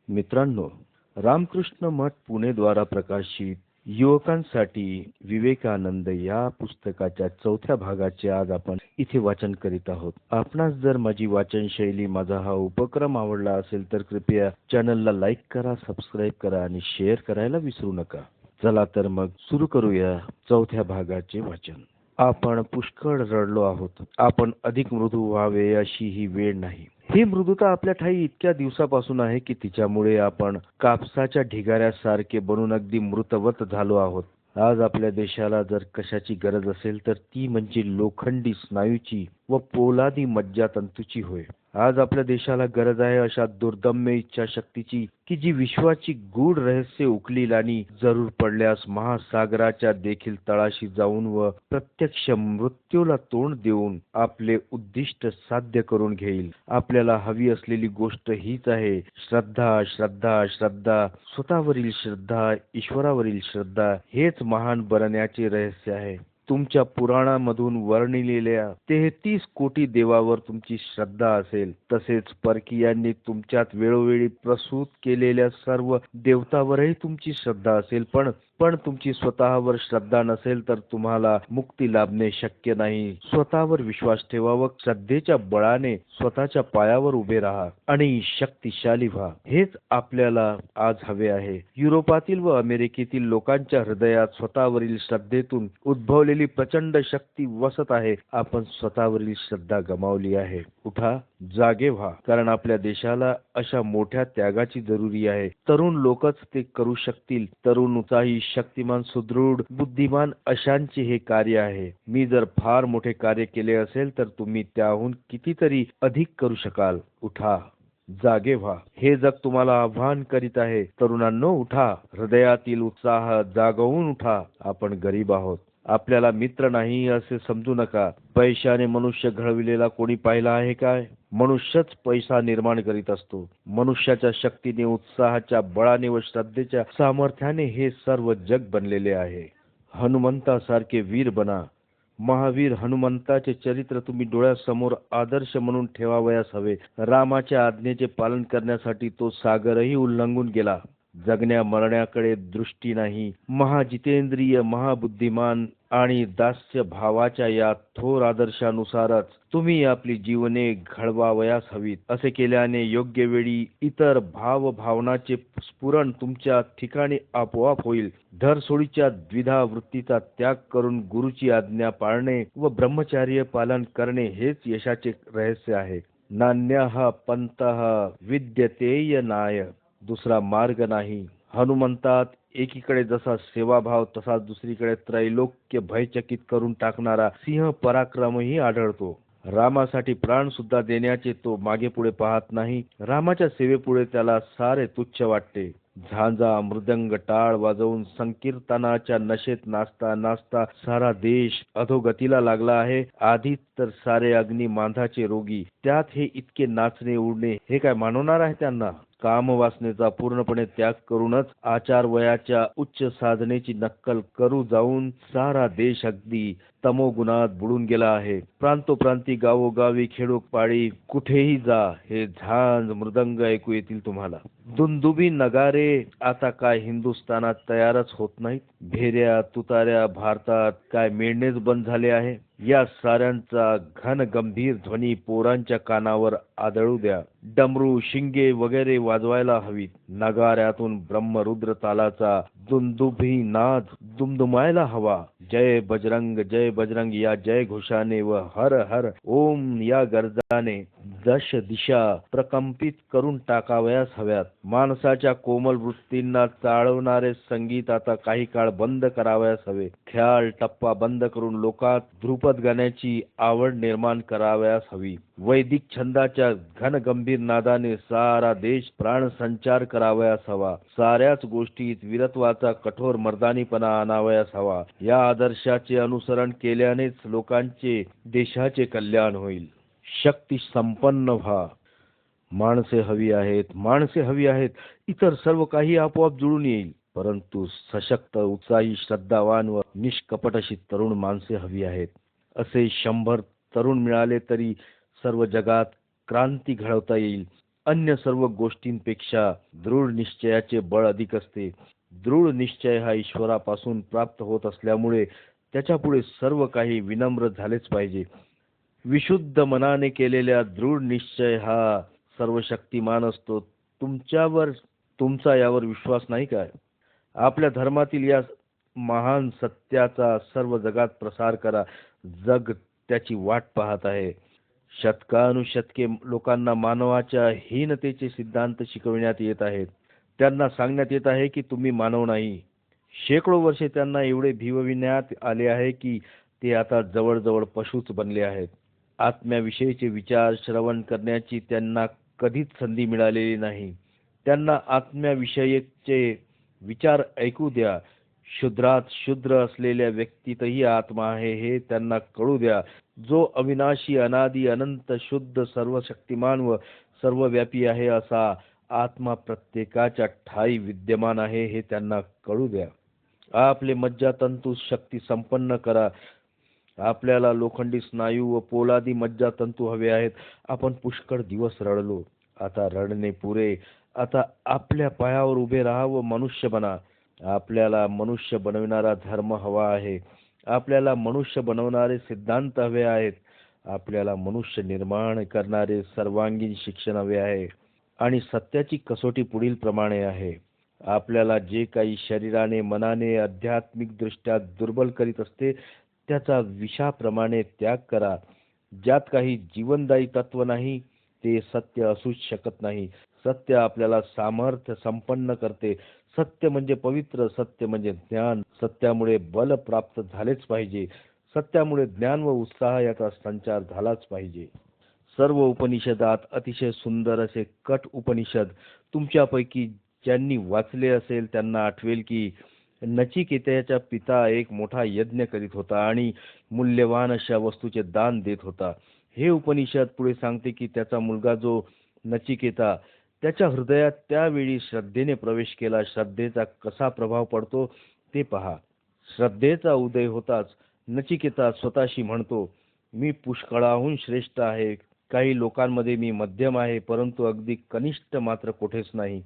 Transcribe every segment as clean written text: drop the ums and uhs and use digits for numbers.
मित्रांनो, रामकृष्ण मठ पुणे द्वारा प्रकाशित युवकांसाठी विवेकानंद या पुस्तकाच्या चौथ्या भागाचे आज आपण इथे वाचन करीत आहोत. आपणास जर माझी वाचन शैली, माझा हा उपक्रम आवडला असेल तर कृपया चॅनलला लाईक करा, सबस्क्राईब करा आणि शेअर करायला विसरू नका. चला तर मग सुरू करूया चौथ्या भागाचे वाचन. आपण पुष्कळ रडलो आहोत. आपण अधिक मृदू व्हावे अशी ही वेळ नाही. ही मृदुता आपल्या ठाई इतक्या दिवसापासून आहे की तिच्यामुळे आपण कापसाच्या ढिगाऱ्यासारखे बनून अगदी मृतवत झालो आहोत. आज आपल्या देशाला जर कशाची गरज असेल तर ती म्हणजे लोखंडी स्नायूची व पोलादी मज्जातंतूची होय. आज आपल्या देशाला गरज आहे अशा दुर्दम्य इच्छाशक्तीची की जी विश्वाची गूढ रहस्य उकलील आणि जरूर पडल्यास महासागराच्या देखील तळाशी जाऊन व प्रत्यक्ष मृत्यूला तोंड देऊन आपले उद्दिष्ट साध्य करून घेईल. आपल्याला हवी असलेली गोष्ट हीच आहे: श्रद्धा, श्रद्धा, श्रद्धा. स्वतःवरील श्रद्धा, ईश्वरावरील श्रद्धा हेच महान बनण्याचे रहस्य आहे. तुमच्या पुराणामधून वर्णिलेल्या 33 कोटी देवावर तुमची श्रद्धा असेल, तसेच परकीयांनी तुमच्यात वेळोवेळी प्रसूत केलेल्या सर्व देवतावरही तुमची श्रद्धा असेल, पण तुमची स्वतःवर श्रद्धा नसेल तर तुम्हाला मुक्ती लाभणे शक्य नाही. स्वतःवर विश्वास ठेवा व श्रद्धेच्या बळाने स्वतःच्या पायावर उभे राहा आणि शक्तिशाली व्हा. हेच आपल्याला आज हवे आहे. युरोपातील व अमेरिकेतील लोकांच्या हृदयात स्वतःवरील श्रद्धेतून उद्भवलेली प्रचंड शक्ती वसत आहे. आपण स्वतःवरील श्रद्धा गमावली आहे. उठा, जागे व्हा, कारण आपल्या देशाला अशा मोठ्या त्यागाची जरुरी आहे. तरुण लोकच ते करू शकतील. तरुण, उत्साही, शक्तिमान, सुदृढ, बुद्धिमान अशांचे हे कार्य आहे. मी जर फार मोठे कार्य केले असेल तर तुम्ही त्याहून कितीतरी अधिक करू शकाल. उठा, जागे व्हा. हे जग तुम्हाला आव्हान करीत आहे. तरुणांनो, उठा, हृदयातील उत्साह जागवून उठा. आपण गरीब आहोत. आपल्याला मित्र नाही असे समजू नका. पैशाने मनुष्य घडविलेला कोणी पाहिला आहे काय? मनुष्यच पैसा निर्माण करीत असतो. मनुष्याच्या शक्तीने, उत्साहाच्या बळाने व श्रद्धेच्या सामर्थ्याने हे सर्व जग बनलेले आहे. हनुमंतासारखे वीर बना. महावीर हनुमंताचे चरित्र तुम्ही डोळ्यासमोर आदर्श म्हणून ठेवावयास हवे. रामाच्या आज्ञेचे पालन करण्यासाठी तो सागरही उल्लंघून गेला. जगण्या मरण्याकडे दृष्टी नाही. महाजितेंद्रिय, महाबुद्धिमान आणि दास्य भावाच्या या थोर आदर्शानुसारच तुम्ही आपली जीवने घडवावयास हवीत. असे केल्याने योग्य वेळी इतर भावभावनाचे स्फुरण तुमच्या ठिकाणी आपोआप होईल. धरसोडीच्या द्विधा वृत्तीचा त्याग करून गुरुची आज्ञा पाळणे व ब्रह्मचर्य पालन करणे हेच यशाचे रहस्य आहे. नान्यः पंथः विद्यतेय नाय. दुसरा मार्ग नाही. हनुमंतात एकीकडे जसा सेवाभाव तसा दुसरीकडे त्रैलोक्य भयचकित करून टाकणारा सिंह पराक्रमही आढळतो. रामासाठी प्राण सुद्धा देण्याचे तो मागे पुढे पाहत नाही. रामाच्या सेवेपुढे त्याला सारे तुच्छ वाटते. झांजा, मृदंग, टाळ वाजवून संकीर्तनाच्या नशेत नाचता नाचता सारा देश अधोगतीला लागला आहे. आधीच तर सारे अग्नी मांधाचे रोगी, त्यात हे इतके नाचणे उडणे हे काय मानवणार आहे त्यांना? कामवासनेचा पूर्णपणे त्याग करूनच आचार वयाच्या उच्च साधनेची नक्कल करू जाऊन सारा देश अगदी तमोगुणात बुडून गेला आहे. प्रांतोप्रांती, गावोगावी, खेडोपाडी कुठेही जा, हे झांज मृदंग ऐकू येतील तुम्हाला. दुंदुबी नगारे आता काय हिंदुस्थानात तयारच होत नाहीत? भेऱ्या तुताऱ्या भारतात काय मिळणेच बंद झाले आहे? या साऱ्यांचा घन गंभीर ध्वनी पोरांच्या कानावर आदळू द्या. डमरू, शिंगे वगैरे वाजवायला हवीत. नगाऱ्यातून ब्रह्मरुद्र तालाचा दुंदुभी नाद दुमदुमायला हवा. जय बजरंग या जय घोषाने व हर हर ओम या गर्जाने दश दिशा प्रकंपित करून टाकावयास हव्यात. माणसाच्या कोमल वृत्तींना चाळवणारे संगीत आता काही काळ बंद करावयास हवे. ख्याल टप्पा बंद करून लोकात ध्रुपद गाण्याची आवड निर्माण करावयास हवी. वैदिक छंदाच्या घनगंभीर नादाने सारा देश प्राणसंचार करावयास हवा. साऱ्याच गोष्टीत वीरत्वाचा कठोर मर्दानीपणा आणावयास हवा. या आदर्शाचे अनुसरण केल्यानेच लोकांचे, देशाचे कल्याण होईल. शक्ती संपन्न व्हा. माणसे हवी आहेत. इतर सर्व काही आपोआप जुळून येईल. परंतु सशक्त, उत्साही, श्रद्धावान व निष्कपट अशी तरुण माणसे हवी आहेत. असे 100 तरुण मिळाले तरी सर्व जगात क्रांती घडवता येईल. अन्य सर्व गोष्टींपेक्षा दृढ निश्चयाचे बळ अधिक असते. दृढ निश्चय हा ईश्वरापासून प्राप्त होत असल्यामुळे त्याच्यापुढे सर्व काही विनम्र झालेच पाहिजे. विशुद्ध मनाने केलेला दृढ निश्चय हा सर्वशक्तिमान असतो. तुमचा यावर विश्वास नाही काय? आपल्या धर्मातील या महान सत्याचा सर्व जगात प्रसार करा. जग त्याची वाट पाहत आहे. शतकानुशतके लोकांना मानवाच्या हीनतेचे सिद्धांत शिकविण्यात येत आहेत. त्यांना सांगण्यात येत आहे की तुम्ही मानव नाही. शेकडो वर्षे त्यांना एवढे भिवविण्यात आले आहे की ते आता जवळजवळ पशुच बनले आहेत. आत्म्याविषयीचे विचार श्रवण करण्याची त्यांना कधीच संधी मिळालेली नाही. त्यांना आत्म्याविषयीचे विचार ऐकू द्या. शूद्रात शूद्र असलेल्या व्यक्तीतही आत्मा आहे हे त्यांना कळू द्या. जो अविनाशी अनादी अनंत शुद्ध सर्वशक्तिमान व सर्वव्यापी आहे असा आत्मा प्रत्येकाच्या ठायी विद्यमान आहे हे त्यांना कळू द्या. आपले मज्जातंतू शक्ती संपन्न करा. आपल्याला लोखंडी स्नायू व पोलादी मज्जातंतू हवे आहेत. आपण पुष्कळ दिवस रडलो. आता रडणे पुरे. आता आपल्या पायावर उभे राहा व मनुष्य बना. आपल्याला मनुष्य बनविणारा धर्म हवा आहे. आपल्याला मनुष्य बनवणारे सिद्धांत हवे आहेत. आपल्याला मनुष्य निर्माण करणारे सर्वांगीण शिक्षण हवे आहे. आणि सत्याची कसोटी पुढील प्रमाणे आहे. आपल्याला जे काही शरीराने मनाने आध्यात्मिक दृष्ट्या दुर्बल करीत असते त्याचा विषाप्रमाणे त्याग करा. ज्यात काही जीवनदायी तत्व नाही ते सत्य असूच शकत नाही. सत्य आपल्याला सामर्थ्य संपन्न करते. सत्य म्हणजे पवित्र. सत्य म्हणजे ज्ञान. सत्यामुळे बल प्राप्त झालेच पाहिजे. सत्यामुळे ज्ञान व उत्साह याचा संचार झालाच पाहिजे. सर्व उपनिषदात अतिशय सुंदर असे कट उपनिषद तुमच्यापैकी ज्यांनी वाचले असेल त्यांना आठवेल की नचिकेताचा पिता एक मोठा यज्ञ करीत होता आणि मूल्यवान अशा वस्तूचे दान देत होता. हे उपनिषद पुढे सांगते की त्याचा मुलगा जो नचिकेता त्याच्या हृदयात त्यावेळी श्रद्धेने प्रवेश केला. श्रद्धेचा कसा प्रभाव पडतो ते पहा. श्रद्धेचा उदय होताच नचिकेता स्वतःशी म्हणतो, मी पुष्कळाहून श्रेष्ठ आहे. काही लोकांमध्ये मी मध्यम आहे, परंतु अगदी कनिष्ठ मात्र कोठेच नाही.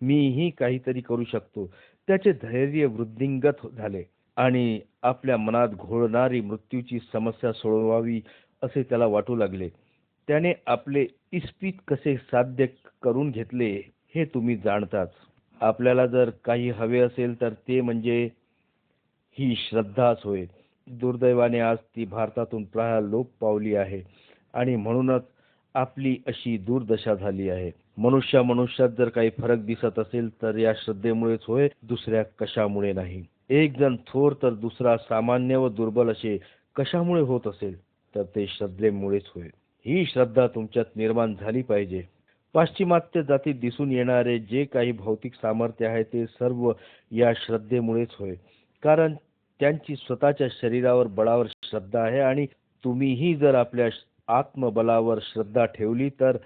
मीही काहीतरी करू शकतो. त्याचे धैर्य वृद्धिंगत झाले आणि आपल्या मनात घोळणारी मृत्यूची समस्या सोडवावी असे त्याला वाटू लागले. त्याने आपले इस्पित कसे साध्य करून घेतले हे तुम्ही जाणताच. आपल्याला जर काही हवे असेल तर ते म्हणजे ही श्रद्धाच होय. दुर्दैवाने आज ती भारतातून प्राय लोप पावली आहे आणि म्हणूनच आपली अशी दुर्दशा झाली आहे. मनुष्यात जर काही फरक दिसत असेल तर या श्रद्धेमुळेच होय, दुसऱ्या कशामुळे नाही. एक जण थोर तर दुसरा सामान्य व दुर्बल असे कशामुळे होत असेल तर ते श्रद्धेमुळेच होय. ही श्रद्धा तुमच्यात निर्माण झाली पाहिजे. पाश्चिमात्य जातीत दिसून येणारे जे काही भौतिक सामर्थ्य आहे ते सर्व या श्रद्धेमुळेच होय. कारण त्यांची स्वतःच्या शरीरावर बळावर श्रद्धा आहे आणि तुम्हीही जर आपल्या आत्मबलावर श्रद्धा ठेवली तर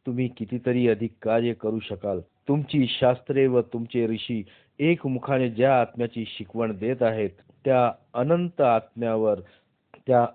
तुम्ही कितीतरी अधिक कार्य करू शकाल. तुमची शास्त्रे व तुमचे ऋषी एकमुखाने ज्या आत्म्याची शिकवण देत आहेत त्या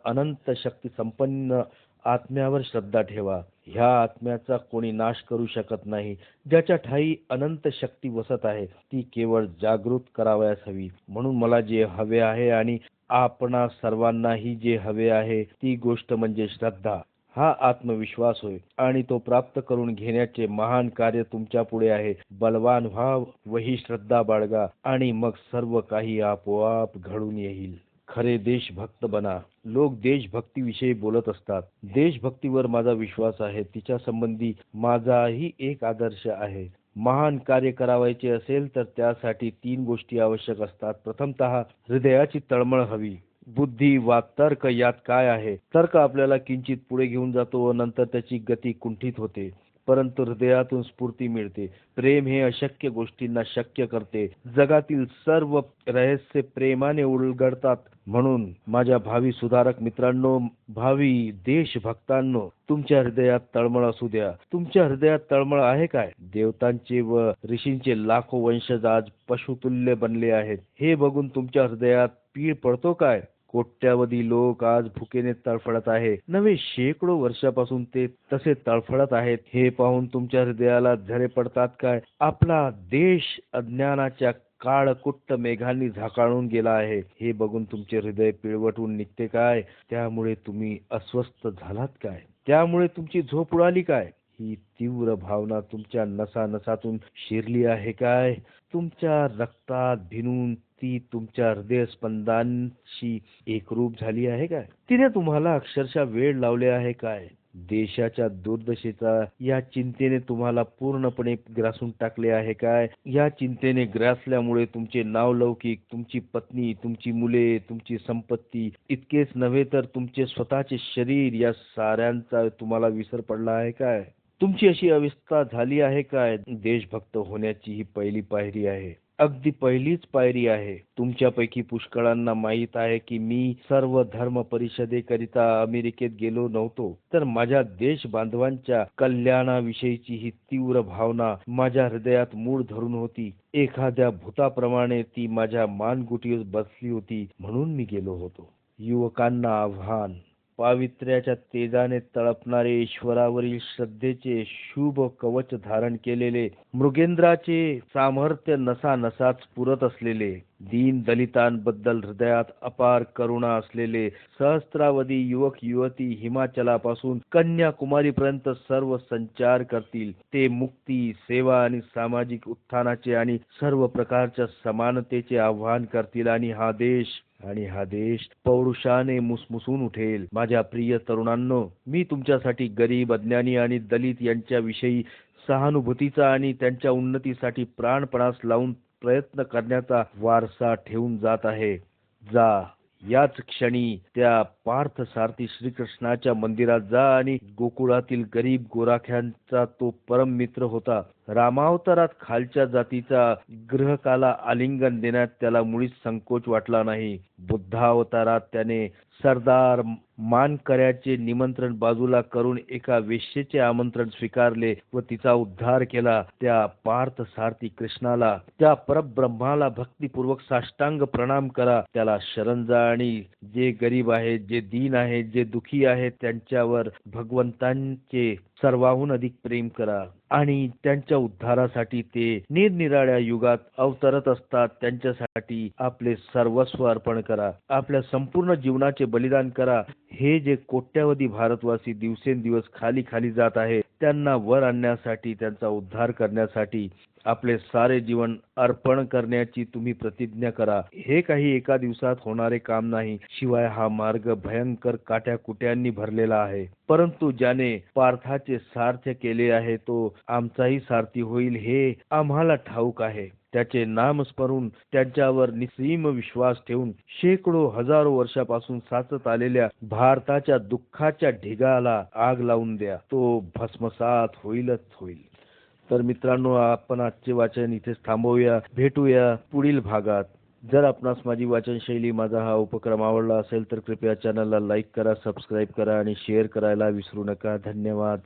अनंत शक्ती संपन्न आत्म्यावर श्रद्धा ठेवा. ह्या आत्म्याचा कोणी नाश करू शकत नाही. ज्याच्या ठायी अनंत शक्ती वसत आहे ती केवळ जागृत करावयास हवी. म्हणून मला जे हवे आहे आणि आपणा सर्वांनाही जे हवे आहे ती गोष्ट म्हणजे श्रद्धा. हा आत्मविश्वास होय आणि तो प्राप्त करून घेण्याचे महान कार्य तुमच्या पुढे आहे. बलवान व्हा व ही श्रद्धा बाळगा आणि मग सर्व काही आपोआप घडून येईल. खरे देशभक्त बना. लोक देशभक्तीविषयी बोलत असतात. देशभक्तीवर माझा विश्वास आहे. तिच्या संबंधी माझाही एक आदर्श आहे. महान कार्य करावायचे असेल तर त्यासाठी 3 गोष्टी आवश्यक असतात. प्रथमतः हृदयाची तळमळ हवी. बुद्धी वा तर्क यात काय आहे? तर्क आपल्याला किंचित पुढे घेऊन जातो व नंतर त्याची गती कुंठित होते, परंतु हृदयातून स्फूर्ती मिळते. प्रेम हे अशक्य गोष्टींना शक्य करते. जगातील सर्व रहस्य प्रेमाने उलगडतात. म्हणून माझ्या भावी सुधारक मित्रांनो, भावी देशभक्तांनो, तुमच्या हृदयात तळमळ असू द्या. तुमच्या हृदयात तळमळ आहे काय? देवतांचे व ऋषींचे लाखो वंशज आज पशुतुल्य बनले आहेत. हे बघून तुमच्या हृदयात पीळ पडतो काय? कोट्यावधी लोक आज भुकेने तळफळत आहे, नवे शेकडो वर्षापासून ते तसे तळफळत आहेत. हे पाहून तुमच्या हृदयाला झरे पडतात काय? आपला देश अज्ञानाच्या काळकुट्ट मेघांनी झाकाळून गेला आहे, हे बघून तुमचे हृदय पिळवटून निघते काय? त्यामुळे तुम्ही अस्वस्थ झालात काय? त्यामुळे तुमची झोप उडाली काय? ही तीव्र भावना तुमच्या नसानसातून शिरली आहे काय? तुमच्या रक्तात भिनून ती तुमच्या हृदयस्पंदांशी एकरूप झाली आहे काय? तिने तुम्हाला अक्षरशः वेड लावले आहे काय? देशाच्या दुर्दशेचा या चिंतेने तुम्हाला पूर्णपणे ग्रासून टाकले आहे काय? या चिंतेने ग्रासल्यामुळे तुमचे नावलौकिक, तुमची पत्नी, तुमची मुले, तुमची संपत्ती इतकेच नव्हे तर तुमचे स्वतःचे शरीर या साऱ्यांचा तुम्हाला विसर पडला आहे काय? तुमची अशी अवस्था झाली आहे काय? देशभक्त होण्याची ही पहिली पायरी आहे, अगदी पहिलीच पायरी आहे. तुमच्यापैकी पुष्कळांना माहीत आहे की मी सर्व धर्म परिषदेकरिता अमेरिकेत गेलो नव्हतो, तर माझ्या देश बांधवांच्या कल्याणाविषयीची ही तीव्र भावना माझ्या हृदयात मूळ धरून होती. एखाद्या भूताप्रमाणे ती माझ्या मानगुटीवर बसली होती, म्हणून मी गेलो होतो. युवकांना आव्हान, पावित्र्याच्या तेजाने तळपणारे, ईश्वरावरील श्रद्धेचे शुभ कवच धारण केलेले, मृगेंद्राचे सामर्थ्य नसानसात स्फुरत असलेले, दीन दलितांबद्दल हृदयात अपार करुणा असलेले सहस्त्रावधी युवक युवती हिमाचलापासून कन्याकुमारीपर्यंत सर्व संचार करतील. ते मुक्ती, सेवा आणि सामाजिक उत्थानाचे आणि सर्व प्रकारच्या समानतेचे आव्हान करतील आणि हा देश पौरुषाने मुसमुसून उठेल. माझ्या प्रिय तरुणांनो, मी तुमच्यासाठी गरीब, अज्ञानी आणि दलित यांच्याविषयी सहानुभूतीचा आणि त्यांच्या उन्नतीसाठी प्राणपणास लावून प्रयत्न करण्याचा वारसा ठेवून जात आहे. जा, याच क्षणी त्या पार्थसारथी श्रीकृष्णाच्या मंदिरात जा आणि गोकुळातील गरीब गोराख्यांचा तो परम मित्र होता. रामावतारात खालच्या जातीचा ग्रहकाला आलिंगन देण्यात त्याला मुळीच संकोच वाटला नाही. बुद्धावतारात त्याने सरदार मानकऱ्याचे निमंत्रण बाजूला करून एका वेश्येचे आमंत्रण स्वीकारले व तिचा उद्धार केला. त्या पार्थसारथी कृष्णाला, त्या परब्रह्माला भक्तिपूर्वक साष्टांग प्रणाम करा. त्याला शरण जा आणि जे गरीब आहेत, जे दीन आहेत, जे दुखी आहेत, त्यांच्यावर भगवंतांचे सर्वाहून अधिक प्रेम करा आणि त्यांच्या उद्धारासाठी ते निरनिराळ्या युगात अवतरत असतात. त्यांच्यासाठी आपले सर्वस्व अर्पण करा, आपल्या संपूर्ण जीवनाचे बलिदान करा. हे जे कोट्यावधी भारतवासी दिवसेंदिवस खाली जात आहे, त्यांना वर आणण्यासाठी, त्यांचा उद्धार करण्यासाठी आपले सारे जीवन अर्पण करण्याची तुम्ही प्रतिज्ञा करा. हे काही एका दिवसात होणारे काम नाही. शिवाय हा मार्ग भयंकर काट्याकुट्यांनी भरलेला आहे. परंतु ज्याने पार्थाचे सार्थ केले आहे तो आमचाही सारथी होईल हे आम्हाला ठाऊक आहे. त्याचे नामस्मरून, त्यांच्यावर निस्सीम विश्वास ठेवून शेकडो हजारो वर्षापासून साचत आलेल्या भारताच्या दुःखाच्या ढिगाला आग लावून द्या. तो भस्मसात होईलच होईल. तर मित्रांनो, आपण आजचे वाचन इथेच थांबवूया. भेटूया पुढील भागात. जर आपणास माझी वाचन शैली, माझा हा उपक्रम आवडला असेल तर कृपया चॅनलला लाईक करा, सबस्क्राईब करा आणि शेअर करायला विसरू नका. धन्यवाद.